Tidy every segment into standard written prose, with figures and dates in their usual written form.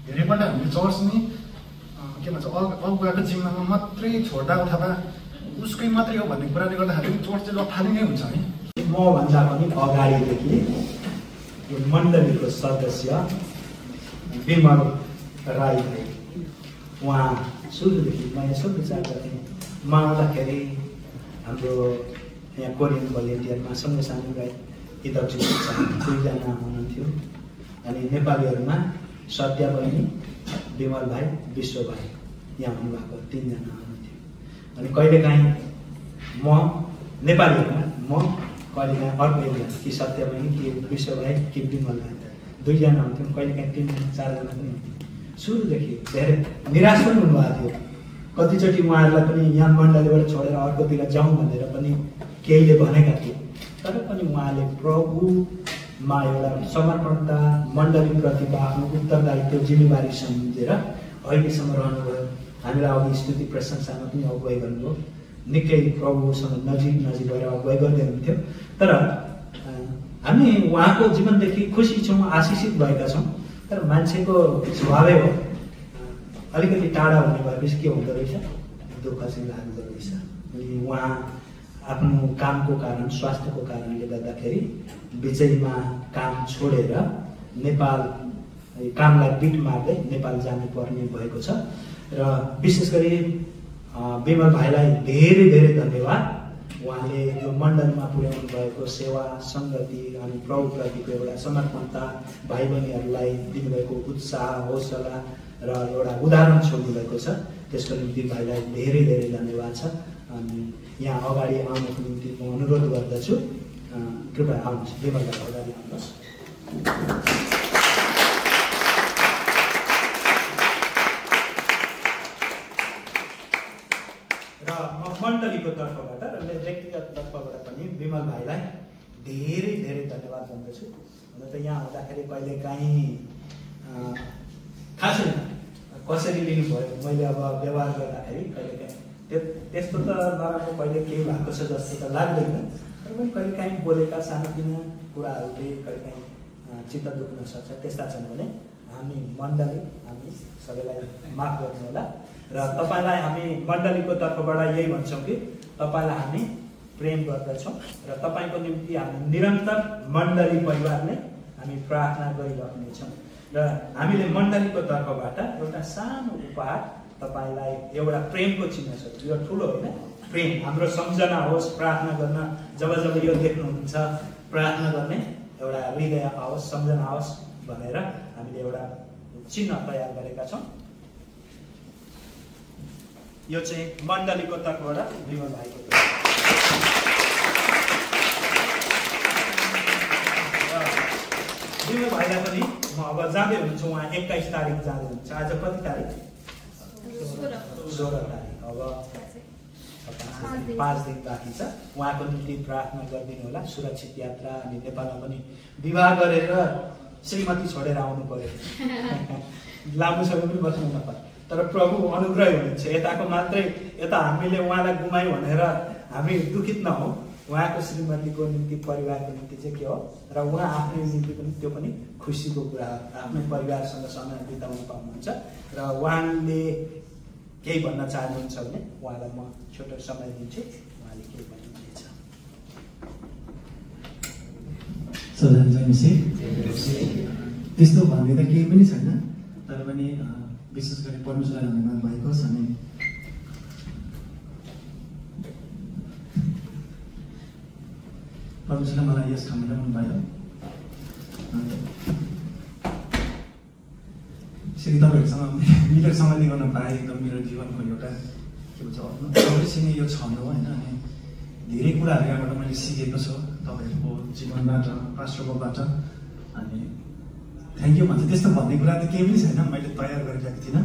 धेरैपल्ट हामीले चर्च नि के भन्छ अगुवाको जिम्मामा मात्रै छोड्दा अथवा उसकै मात्रै हो भन्ने कुराले गर्दाखेरि चर्च चाहिँ लथाली नै हुन्छ है। म भन्दा पनि अगाडिदेखि यो मण्डलीको सदस्य विमल राई भाइ उहाँ सुरुदेखि म यसो विचार गर्थेँ म आउँदाखेरि हाम्रो यहाँ कोरियन भलिन्टियरमा सँगसँगै गए हितक्षी दुईजना हुनुहुन्थ्यो अनि नेपालीहरूमा सत्या बहिनी विमल भाइ विश्व भाइ यहाँ हुनुभएको 3 जना हुनुहुन्थ्यो। अनि कहिलेकाहीँ म नेपालीहरूमा म कहिलेकाहीँ अर्को एकजना कि सत्य बहिनी कि विश्व भाइ कि विमल भाइ 2 जना हुन्थ्यौँ, कहिलेकाहीँ 3 जना 4 जना पनि हुन्थ्यो। सुरुदेखि धेरै निराश पनि हुनुभएको थियो। कतिचोटि उहाँहरूलाई पनि यहाँ मण्डलीबाट छोडेर अर्कोतिर जाउँ भनेर पनि केहीले भनेका थिए, तर पनि उहाँले प्रभुमा एउटा समर्पणता मण्डलीप्रतिको आफ्नो उत्तरदायित्व जिम्मेवारी सम्झेर अहिलेसम्म रहनुभयो। हामीलाई अघि स्तुति प्रशंसामा पनि अगुवाई गर्नुभयो, निकै प्रभुसँग नजिक भएर अगुवाई गर्दै हुन्थ्यो। तर हामी उहाँको जीवनदेखि खुसी छौँ, आशिषित भएका छौँ। तर मान्छेको स्वभावै हो, अलिकति टाढा हुने भएपछि के हुँदो रहेछ, दुःख चाहिँ लाग्दो रहेछ। अनि उहाँ आफ्नो कामको कारण स्वास्थ्यको कारणले गर्दाखेरि बिचैमा काम छोडेर नेपाल कामलाई बिट मार्दै नेपाल जानुपर्ने भएको छ। र विशेष गरी विमल भाइलाई धेरै धेरै धन्यवाद। उहाँले यो मण्डलमा पुर्याउनु भएको सेवा सङ्गति अनि प्रभुप्रतिको एउटा समर्पणता, भाइ बहिनीहरूलाई दिनुभएको उत्साह हौसला र एउटा उदाहरण छोड्नु भएको छ। त्यसको निम्ति भाइलाई धेरै धेरै धन्यवाद छ। अनि यहाँ अगाडि आउनको निम्ति म अनुरोध गर्दछु, कृपया आउनुहोस्, विमल भाइ अगाडि आउनुहोस्। र म मण्डलीको तर्फबाट र व्यक्तिगत तर्फबाट पनि विमल भाइलाई धेरै धेरै धन्यवाद भन्दछु। हुन त यहाँ आउँदाखेरि कहिलेकाहीँ थाहा छैन कसरी लिनु भयो, मैले अब व्यवहार गर्दाखेरि कहिलेकाहीँ त्यस्तो त नराम्रो कहिले केही भएको छ जस्तो त लाग्दैन। तर पनि कहिलेकाहीँ बोलेका सानोतिनो कुराहरूले कहिलेकाहीँ चित्त दुख्न सक्छ। त्यस्ता छन् भने हामी मण्डली हामी सबैलाई माफ गर्नु होला। र तपाईँलाई हामी मण्डलीको तर्फबाट यही भन्छौँ कि तपाईँलाई हामी प्रेम गर्दछौँ र तपाईँको निम्ति हामी निरन्तर मण्डली परिवारले हामी प्रार्थना गरिरहनेछौँ। र हामीले मण्डलीको तर्फबाट एउटा सानो उपहार तपाईँलाई एउटा प्रेमको चिन्ह छ। यो ठुलो होइन, प्रेम हाम्रो सम्झना होस्, प्रार्थना गर्न जब जब यो देख्नुहुन्छ प्रार्थना गर्ने एउटा हृदय आओस्, सम्झना आओस् भनेर हामीले एउटा चिन्ह तयार गरेका छौँ। यो चाहिँ मण्डलीको तर्फबाट विमल भाइको विमल भाइलाई पनि म अब जाँदै हुन्छु। उहाँ 21 तारिक जाँदै हुनुहुन्छ। आज कति तारिक? 16 तारिक। अब 5 दिन बाँकी छ। उहाँको निम्ति प्रार्थना गरिदिनु होला। सुरक्षित यात्रा। अनि नेपालमा पनि विवाह गरेर श्रीमती छोडेर आउनु पर्यो, लामो समय पनि बस्नु नपर्यो। तर प्रभु अनुग्रह हुनुहुन्छ। यताको मात्रै यता हामीले उहाँलाई गुमायौँ भनेर हामी दुखित नहौँ। उहाँको श्रीमतीको निम्ति परिवारको निम्ति चाहिँ के हो र उहाँ आफ्नो निम्ति पनि त्यो पनि खुसीको कुरा हो। आफ्नो परिवारसँग समय बिताउनु पाउनुहुन्छ र उहाँले केही भन्न चाहनुहुन्छ भने उहाँलाई म छोटो समय दिन्छु, उहाँले केही भन्नुहुनेछ। त्यस्तो भन्ने त केही पनि छैन, तर पनि विशेष गरी परमेश्वरलाई धन्यवाद भएको छ। अनि परमेश्वरले मलाई यस ठाउँमा ल्याउनु भयो। यसरी तपाईँहरूसँग मिलेर सम्बन्धी गर्न पाएँ एकदम मेरो जीवनको एउटा के भन्छ अवश्य नै यो क्षण हो होइन। अनि धेरै कुराहरू यहाँबाट मैले सिकेको छु तपाईँहरूको जीवनबाट, पास्टरकोबाट। अनि थ्याङ्क यू भन्छ। त्यस्तो भन्ने कुरा त केही पनि छैन, मैले तयार गरिरहेको थिइनँ।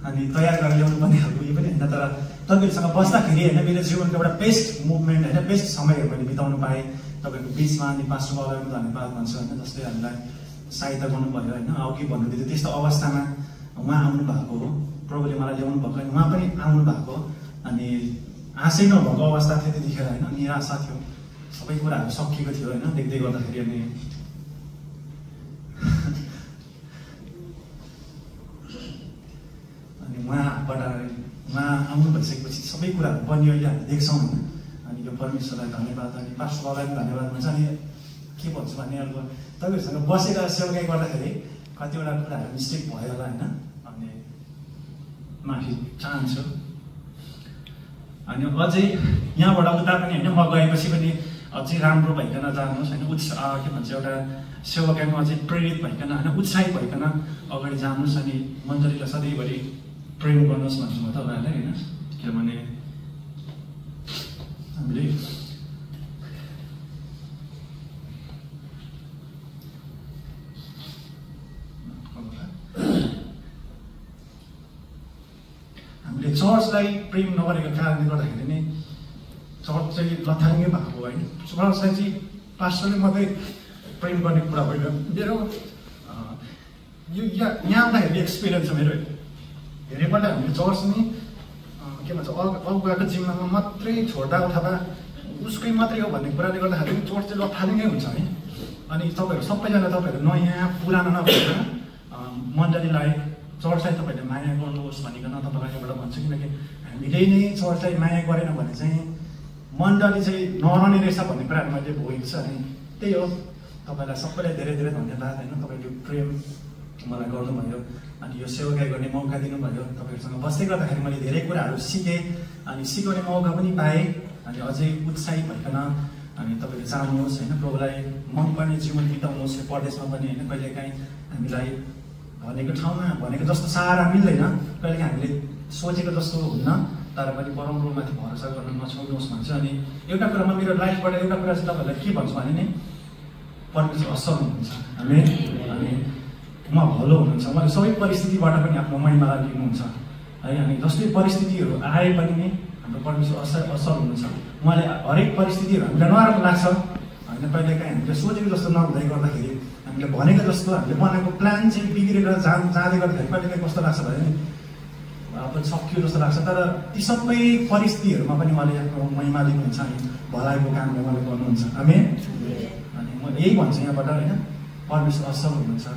अनि तयार गरेर ल्याउनु पनि खालको यो पनि होइन, तर तपाईँहरूसँग बस्दाखेरि होइन मेरो जीवनको एउटा बेस्ट मुभमेन्ट होइन, बेस्ट समयहरू मैले बिताउनु पाएँ तपाईँको बिचमा। अनि पास्टर बाबालाई पनि धन्यवाद भन्छु होइन, जसले हामीलाई सहायता गर्नुभयो होइन। अघि भन्नुहुँदै त्यस्तो अवस्थामा उहाँ आउनु भएको हो, प्रभुले मलाई ल्याउनु भएको होइन, उहाँ पनि आउनु भएको। अनि आशै नभएको अवस्था थियो त्यतिखेर होइन, निराशा थियो, सबै कुराहरू सकिएको थियो होइन देख्दै गर्दाखेरि। अनि बाट उहाँ आउनु भइसकेपछि सबै कुराहरू बनियो अहिले हामी देख्छौँ होइन। अनि यो परमेश्वरलाई धन्यवाद, अनि पास्टरलाई पनि धन्यवाद हुन्छ। अनि के भन्छु भने अब तपाईँहरूसँग बसेर सेवाकाई गर्दाखेरि कतिवटा कुराहरू मिस्टेक भयो होला होइन, अनि माफी चाहन्छु। अनि अझै यहाँबाट उता पनि होइन, म गएपछि पनि अझै राम्रो भइकन जानुहोस् होइन, के भन्छ एउटा सेवाकाईमा अझै प्रेरित भइकन होइन, उत्साहित भइकन अगाडि जानुहोस्। अनि मण्डलीलाई सधैँभरि प्रेम गर्नुहोस् भन्छु म तपाईँहरूलाई होइन। किनभने हामीले चर्चलाई प्रेम नगरेको कारणले गर्दाखेरि नै चर्च चाहिँ लथालिङ्गै भएको होइन। चर्चलाई चाहिँ पास्टरले मात्रै प्रेम गर्ने कुरा होइन। मेरो यो यहाँ आउँदाखेरि एक्सपिरियन्स छ मेरो। धेरैपल्ट हामीले चर्च नि के भन्छ अगुवाको जिम्मामा मात्रै छोड्दा अथवा उसकै मात्रै हो भन्ने कुराले गर्दाखेरि चर्च चाहिँ लथालिङ्गै हुन्छ है। अनि तपाईँहरू सबैजना तपाईँहरू नयाँ पुरानो नभएर मण्डलीलाई चर्चलाई तपाईँहरूले माया गर्नुहोस् भनिकन तपाईँलाई एउटा भन्छु। किनकि हामीले नै चर्चलाई माया गरेन भने चाहिँ मण्डली चाहिँ नरहने रहेछ भन्ने कुराहरू मैले भोगेको छु। अनि त्यही हो, तपाईँलाई सबैलाई धेरै धेरै धन्यवाद होइन। तपाईँले प्रेम मलाई गर्नुभयो, अनि यो सेवाकाई गर्ने मौका दिनुभयो। तपाईँहरूसँग बस्दै गर्दाखेरि मैले धेरै कुराहरू सिकेँ, अनि सिकाउने मौका पनि पाएँ। अनि अझै उत्साहित भइकन अनि तपाईँले जानुहोस् होइन, प्रभुलाई मनपर्ने जीवन बिताउनुहोस्। यो परदेशमा पनि होइन, कहिलेकाहीँ हामीलाई भनेको ठाउँमा भनेको जस्तो सहारा मिल्दैन, कहिलेकाहीँ हामीले सोचेको जस्तो हुन्न, तर पनि परमप्रभुमाथि भरोसा गर्न नछोड्नुहोस् भन्छ। अनि एउटा कुरामा मेरो लाइफबाट एउटा कुरा चाहिँ तपाईँहरूलाई के भन्छु भने नि, परमेश्वर असल हुनुहुन्छ हामी, अनि उहाँ भलो हुनुहुन्छ। उहाँले सबै परिस्थितिबाट पनि आफ्नो महिमालाई लिनुहुन्छ है। अनि जस्तै परिस्थितिहरू आए पनि नि हाम्रो परमेश्वर असल हुनुहुन्छ। उहाँले हरेक परिस्थितिहरू हामीलाई नराम्रो लाग्छ होइन, कहिलेकाहीँ हामीले सोचेको जस्तो नहुँदै गर्दाखेरि, हामीले भनेको जस्तो हामीले बनाएको प्लान चाहिँ बिग्रेर जाँदै गर्दाखेरि कहिलेकाहीँ कस्तो लाग्छ भने अब सकियो जस्तो लाग्छ। तर ती सबै परिस्थितिहरूमा पनि उहाँले आफ्नो महिमा लिनुहुन्छ, अनि भलाइको कामले उहाँले गर्नुहुन्छ हामी। अनि म यही भन्छु यहाँबाट होइन, परमेश्वर असल हुनुहुन्छ।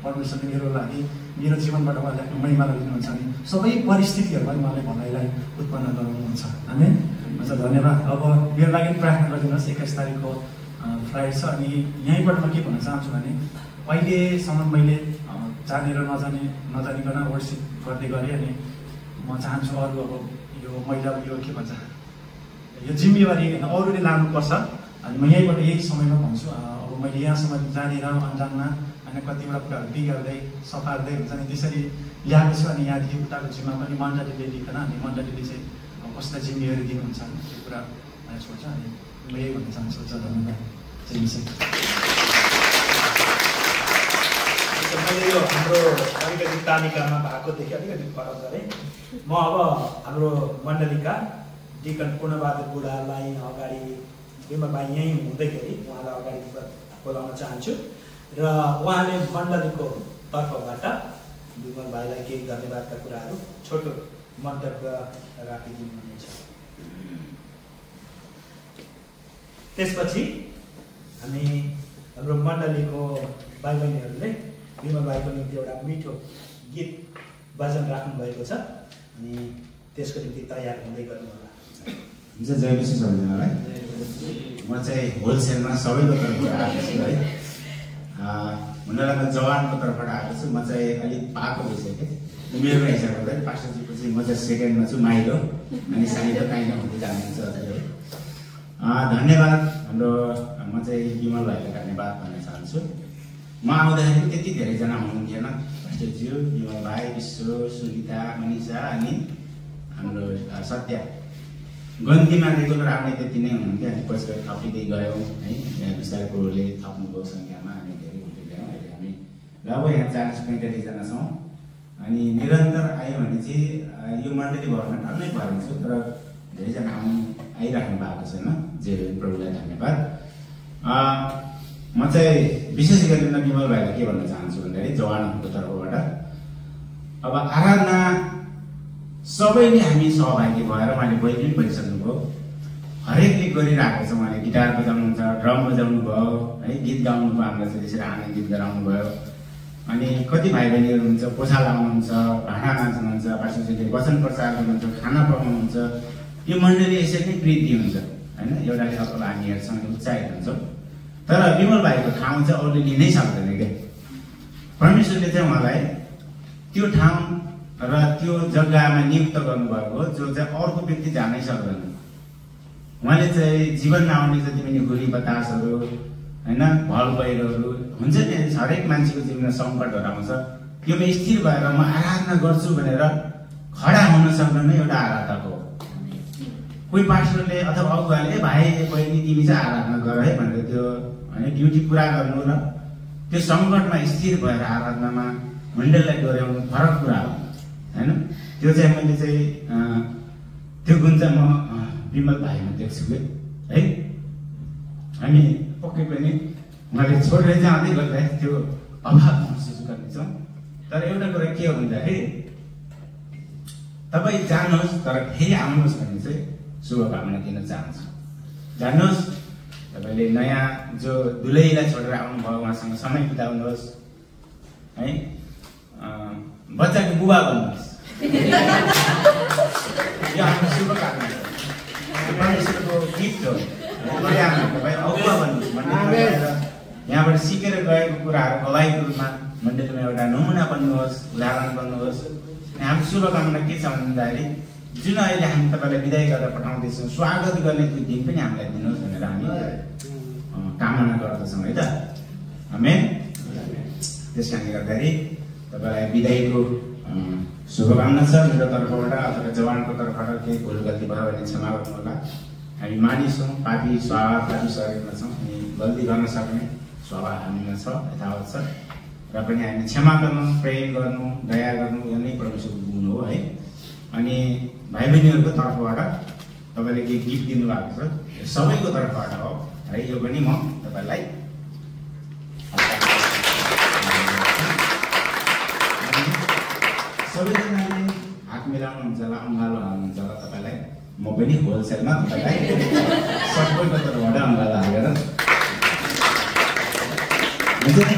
परमेश्वरले मेरो लागि मेरो जीवनबाट उहाँले आफ्नो महिमालाई लिनुहुन्छ, अनि सबै परिस्थितिहरूमा उहाँले भलाइलाई उत्पन्न गराउनुहुन्छ हामी। हुन्छ, धन्यवाद। अब मेरो लागि प्रार्थना गरिदिनुहोस्। 21 तारिकको फ्लाइट छ। अनि यहीँबाट म के भन्न चाहन्छु भने अहिलेसम्म मैले जानेर नजानिकन वर्सिप गर्दै गरेँ। अनि म चाहन्छु अरू अब यो मैले अब यो के भन्छ यो जिम्मेवारी होइन अरूले लानुपर्छ। अनि म यहीँबाट यही समयमा भन्छु, अब मैले यहाँसम्म जानेर अन्जानमा होइन कतिवटा कुराहरू बिगार्दै सफार्दै हुन्छ नि त्यसरी ल्याएको छु। अनि यहाँदेखि उताको जिम्मा पनि मण्डलीले लिकन अनि मण्डलीले चाहिँ कसलाई जिम्मेवारी दिनुहुन्छ त्यो कुरा मलाई छोड्छ। अनि म यही भन्न चाहन्छु। धन्यवाद। मैले यो हाम्रो अलिकति तालिकामा भएकोदेखि अलिकति फरक गरेँ। म अब हाम्रो मण्डलीका डिकन पूर्णबहादुर बुढालाई अगाडि बिमल भाइ यहीँ हुँदैखेरि उहाँलाई अगाडि बोलाउन चाहन्छु र उहाँले मण्डलीको तर्फबाट बिमल भाइलाई केही धन्यवादका कुराहरू छोटो मन्तव्य राखिदिनुहुनेछ। त्यसपछि हामी हाम्रो मण्डलीको भाइ बहिनीहरूले बिमल भाइको निम्ति एउटा मिठो गीत भजन राख्नुभएको छ, अनि त्यसको निम्ति तयार हुँदै गर्नु होला। हुन्छ, जय विशेष सबैजनालाई। म चाहिँ होलसेलमा सबैको तर्फबाट आएको छु है। मण्डलीको जवानको तर्फबाट आएको छु। म चाहिँ अलिक पाएको भइसकेँ उमेरको हिसाबले गर्दा। पास्टरजीको चाहिँ म चाहिँ सेकेन्डमा छु, माइलो, अनि साइलो काहीँ हुँदै जानुहुन्छ है। धन्यवाद। हाम्रो म चाहिँ बिमल भाइलाई धन्यवाद भन्न चाहन्छु। म आउँदाखेरि पनि त्यति धेरैजना हुनुहुन्थेन। पास्टरज्यू, बिमल भाइ, विश्व, सुनिता, मनिषा, अनि हाम्रो सत्य गन्तीमा रेगुलर आउने त्यति नै हुनुहुन्थ्यो। अनि पछि थपिँदै गयौँ है, यहाँ विशाल कुरोले थप्नुभयो सङ्ख्यामा, हामी धेरै हुँदै गयौँ। अहिले हामी अब यहाँ 445जना छौँ। अनि निरन्तर आयो भने चाहिँ यो मण्डली भवन डल्लै भएर छु, तर धेरैजना आइराख्नु भएको छैन। जे प्रभुलाई धन्यवाद। म चाहिँ विशेष गरेर बिमल भाइलाई के भन्न चाहन्छु भन्दाखेरि जवानहरूको तर्फबाट अब आराधना सबैले हामी सहभागी भएर उहाँले बहिनी पनि भइसक्नुभयो। हरेकले गरिरहेको छ। उहाँले गिटार बजाउनुहुन्छ, ड्रम बजाउनु भयो है, गीत गाउनु भयो, हामीलाई चाहिँ त्यसरी आनन्द गीत गराउनु भयो। अनि कति भाइ बहिनीहरू हुन्छ पोछा लाउनुहुन्छ, भाँडा माझ्नुहुन्छ, पास्टरजीले वचन प्रचार गर्नुहुन्छ, खाना पकाउनुहुन्छ। यो मण्डली यसरी नै प्रीति हुन्छ होइन, एउटाले अर्कोलाई हामी हेर्छौँ, उत्साहित हुन्छौँ। तर विमल भाइको ठाउँ चाहिँ अरूले लिनै सक्दैन क्या। परमेश्वरले चाहिँ उहाँलाई त्यो ठाउँ र त्यो जग्गामा नियुक्त गर्नुभएको जो चाहिँ अर्को व्यक्ति जानै सक्दैन। उहाँले चाहिँ जीवनमा आउने जति पनि हुरी बतासहरू होइन, भल पहिरोहरू हुन्छ नि, हरेक मान्छेको जीवनमा सङ्कटहरू आउँछ। त्योमा स्थिर भएर म आराधना गर्छु भनेर खडा हुन सक्नु नै एउटा आराधक हो। कोही पास्टरले अथवा अगुवाले भाइ बहिनी तिमी चाहिँ आराधना गर है भनेर त्यो होइन ड्युटी पुरा गर्नु र त्यो सङ्कटमा स्थिर भएर आराधनामा मण्डललाई डोर्याउनु फरक कुरा हो होइन। त्यो चाहिँ मैले चाहिँ त्यो गुण चाहिँ म विमल भाइमा देख्छु कि है। हामी पक्कै पनि उहाँले छोडेर जाँदै गर्दा त्यो अभाव महसुस गर्नेछौँ। तर एउटा कुरा के हो भन्दाखेरि तपाईँ जानुहोस् तर फेरि आउनुहोस् भन्ने चाहिँ शुभकामना दिन चाहन्छु। जानुहोस्, तपाईँले नयाँ जो दुलैलाई छोडेर आउनुभयो उहाँसँग समय बिताउनुहोस् है, बच्चाको बुबा बन्नुहोस्। यो हाम्रो शुभकामना हो, परमेश्वरको गिफ्ट हो। तपाईँ अगुवा बन्नुहोस् भन्ने यहाँबाट सिकेर गएको कुराहरू गवाईको रूपमा मण्डलीमा एउटा नमुना बन्नुहोस्, उदाहरण बन्नुहोस्। हाम्रो शुभकामना के छ भन्दाखेरि जुन अहिले हामी तपाईँलाई विदाई गरेर पठाउँदैछौँ, स्वागत गर्ने त्यो दिन पनि हामीलाई दिनुहोस् भनेर हामी कामना गर्दछौँ है त। आमेन। त्यस कारणले गर्दाखेरि तपाईँलाई विदाईको शुभकामना छ मेरो तर्फबाट अथवा जवानको तर्फबाट केही भुल गल्ती भयो भने क्षमा गर्नु होला। हामी मानिस छौँ, पापी स्वभाव, पापी शरीरमा छौँ, अनि गल्ती गर्न सक्ने स्वभाव हामीमा छ, यथावत छ। र पनि हामी क्षमा गर्नु, प्रेम गर्नु, दया गर्नु यो नै परमेश्वरको गुण हो है। अनि भाइ बहिनीहरूको तर्फबाट तपाईँले केही गिफ्ट दिनुभएको छ, सबैको तर्फबाट हो है। यो पनि म तपाईँलाई सबैजनाले हात मिलाउनुहुन्छ होला, अङ्गालो हाल्नुहुन्छ होला तपाईँलाई। म पनि होलसेलमा तपाईँलाई सबैको तर्फबाट अङ्गालो हालेर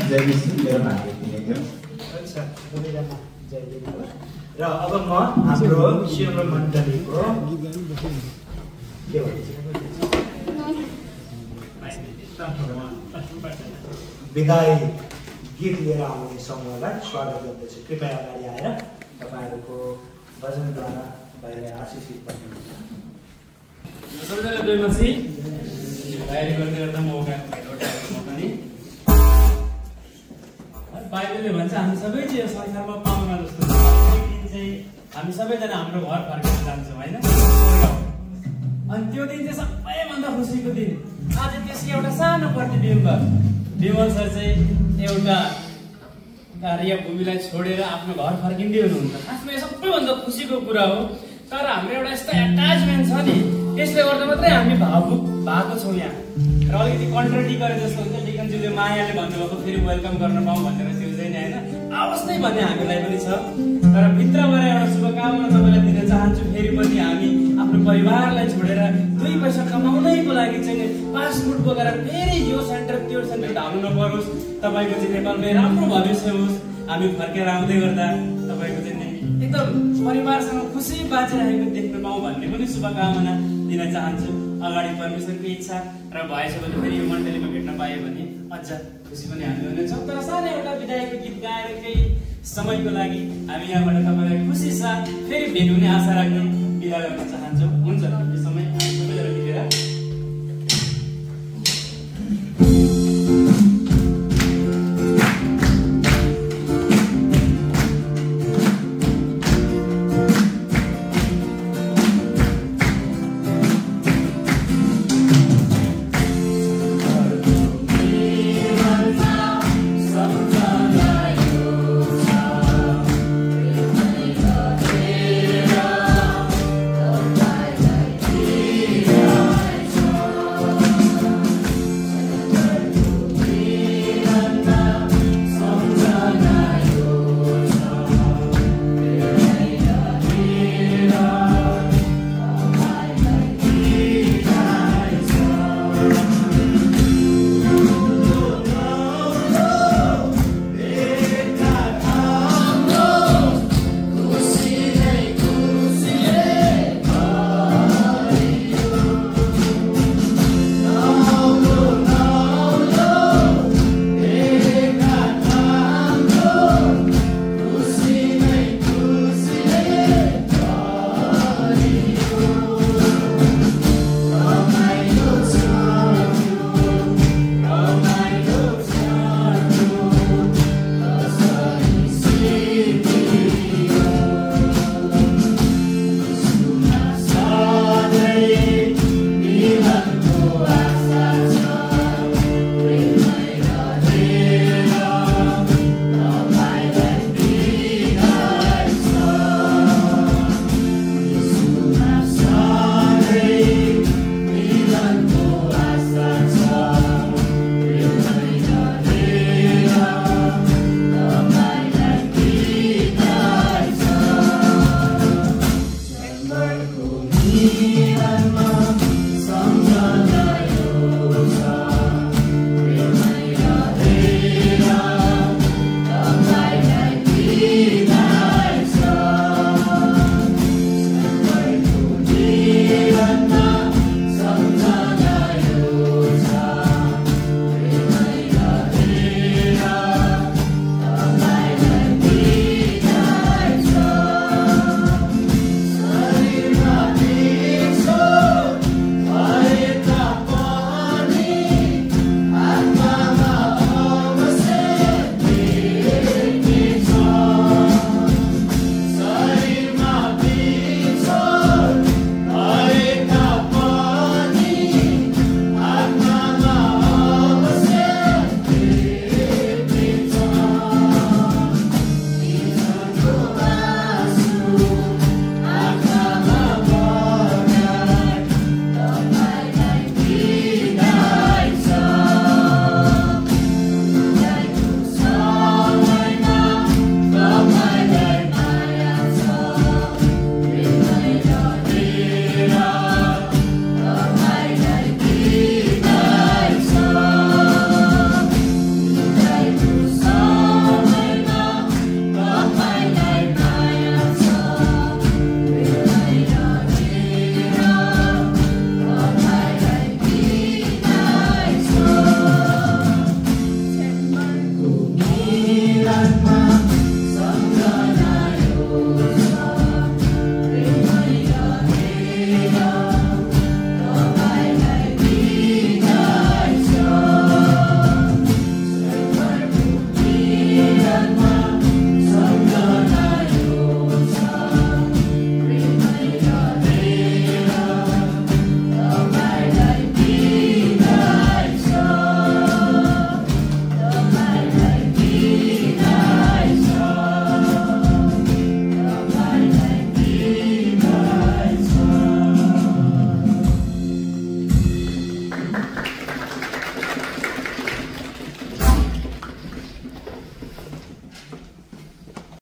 जय विष्णु मेरो भाग्य किनेको र अब म हाम्रो शिव मण्डलीको के भन्छ विदाई गीत लिएर आउने समूहलाई स्वागत गर्दछु। कृपया अगाडि आएर तपाईँहरूको भजनद्वारा तपाईँलाई आशिषित गर्नुहुन्छ। सबैजना जयमसी तयारी गर्दै गर्दा मौका नि बाइबलले भन्छ हामी सबै चाहिँ यो संसारमा पाहुना जस्तो छ। एक दिन चाहिँ हामी सबैजना हाम्रो घर फर्केर जान्छौँ होइन। अनि त्यो दिन चाहिँ सबैभन्दा खुसीको दिन। आज त्यसको एउटा सानो प्रतिबिम्ब विमल सर चाहिँ एउटा कार्य भूमिलाई छोडेर आफ्नो घर फर्किँदै हुनुहुन्छ। खासमा यो सबैभन्दा खुसीको कुरा हो। तर हाम्रो एउटा यस्तो एट्याचमेन्ट छ नि, त्यसले गर्दा मात्रै हामी भावुक भएको छौँ यहाँ। र अलिकति कन्ट्राडिक्ट गरे जस्तो हुन्छ। डिकनज्यूले मायाले भन्नुभएको फेरि वेलकम गर्न पाऊँ भनेर त्यो चाहिँ नि होइन अवश्य भन्ने हामीलाई पनि छ। तर भित्रबाट एउटा शुभकामना तपाईँलाई दिन चाहन्छु। फेरि पनि हामी आफ्नो परिवारलाई छोडेर 2 पैसा कमाउनैको लागि चाहिँ फास्ट फुड बोकेर फेरि यो सेन्टर त्यो सेन्टर धाउनु नपरोस्। तपाईँको चाहिँ नेपालमै राम्रो भविष्य होस्। हामी फर्केर आउँदै गर्दा तपाईँको चाहिँ एकदम परिवारसँग खुसी बाँचिरहेको देख्न पाऊँ भन्ने पनि शुभकामना दिन चाहन्छु। अगाडि परमेश्वरको इच्छा र भएछ भने फेरि यो मण्डलीमा भेट्न पायो भने अझ खुसी पनि हामी हुनेछौँ। तर सानो एउटा विदायको गीत गाएर केही समयको लागि हामी यहाँबाट तपाईँलाई खुसी साथ फेरि भेट हुने आशा राख्दै बिदा गर्न चाहन्छौँ। हुन्छ यो समय